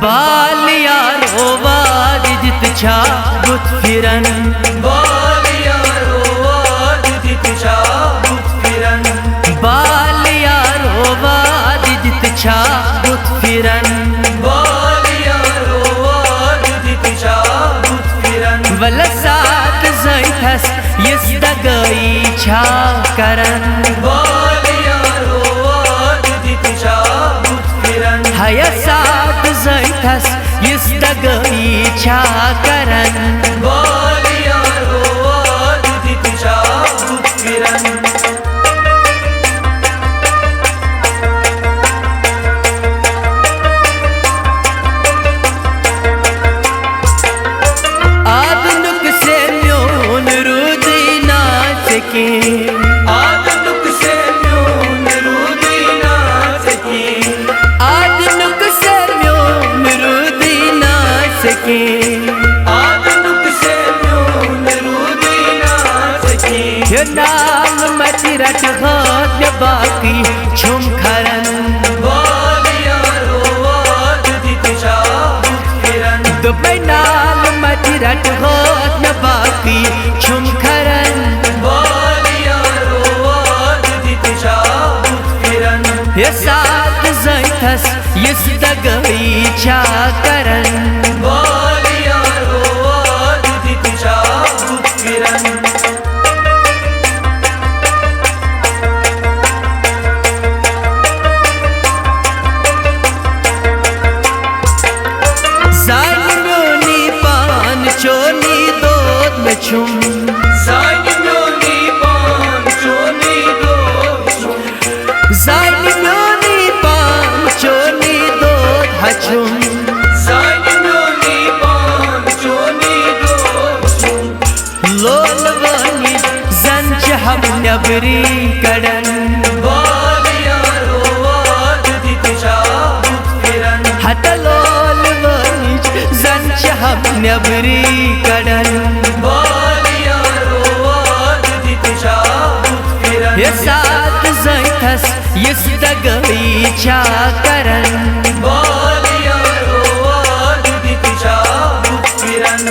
बाल यारो वाद जित छा बुत फिरन बाल यारो वाद जित छा बुत फिरन बाल यारो वाद जित छा बुत फिरन बाल यारो वाद जित छा बुत फिरन वल साथ जैथस यस दगई छा करन बाल यारो वाद जित छा बुत फिरन हय साथ जैथस यस दगई छा करन बाल यारो वाद जित छा बुत फिरन आदनुक से म्योन रुदी नाच के आदनुक से म्योन रुदी नाच के आदनुक से म्योन रुदी नाच के आदनुक से म्योन रुदी नाच के ये नाम मचिरट हाथ बाकी छुम खरन बाल यारो वाद जित छा बुत फिरन दुबई नाम मचिरट हाथ बाकी छुम खरन बाल यारो वाद जित छा बुत फिरन ये साथ जैथस यस दगई छा करन बाल यारो वाद जित छा बुत फिरन जानियोनी पान चोनी दोद में छुम साइयोनी पान चोनी दो जानियोनी पान चोनी दोद हछुम साइयोनी पान चोनी दो लोल वानी जंच हम नबरी कड़न बाल यारो वाद जित छा बुत फिरन हत लोल वानी जंच हम नबरी कड़न बाल यारो वाद जित छा बुत फिरन ये साथ जैथस यस दगई छा करन बाल यारो वाद जित छा बुत फिरन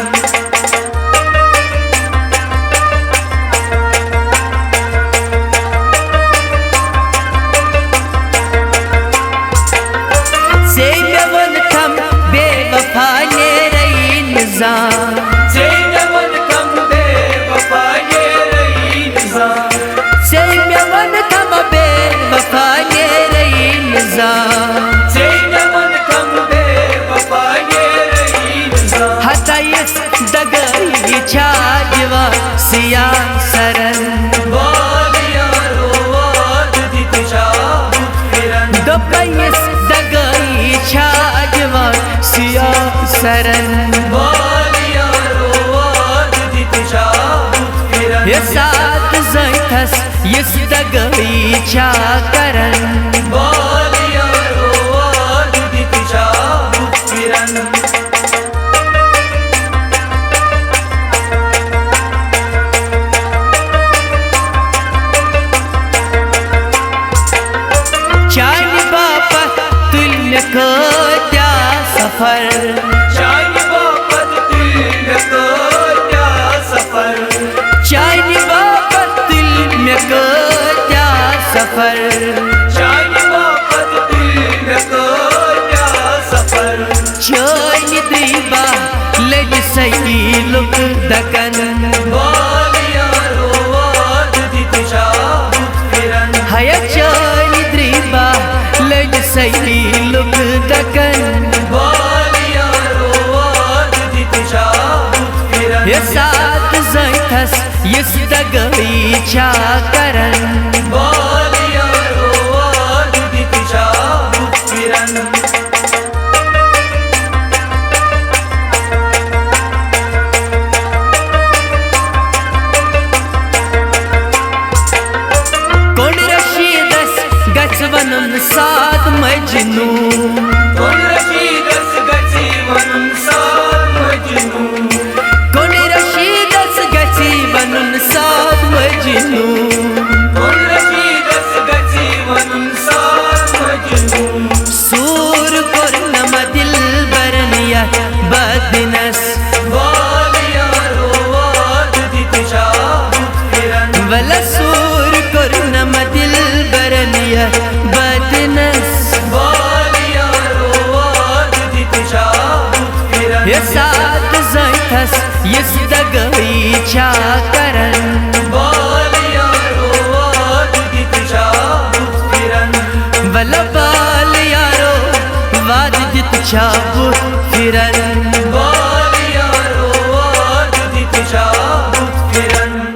से मेवन थम बेवफा ये रही निजाम जैनवन कम बेवफा ये रही निज़ाम से मेवन थम बेवफा ये रही निजाम जैनवन कम बेवफा ये रही निज़ाम हतायस दगई छा जवा सिया सरन बाल यारो वाद जित छा बुत फिरन दोपयस दगई छा जवा सिया सरन बाल यारो वाद जित छा बुत फिरन ये साथ जैथस यस दगई छा करन बाल यारो वाद जित छा बुत फिरन चान बापा तुल में क्या सफर चाय बापत दिल को क्या सफर चान बापा तुल में क्या सफर चाय बापत दिल को क्या सफर चान दीबा लग सही लुक दकन बाल यारो वाद जित छा बुत फिरन हय चान दीबा लग सही लुक दकन बाल यारो वाद जित छा बुत फिरन ये साथ जैथस यस दगई छा करन बाल यारो वाद जित छा बुत फिरन कौन रशीदस गचवनन साथ मजनू कौन रशीदस गची वनुन साथ मजनू कौन रशीदस गची बनन साथ मजनू कौन बलसूर कुरनम दिल बरनिया बदनस ये साथ जैथस यस दगई छा करन बल बाल यारो वाद दित छा फिरन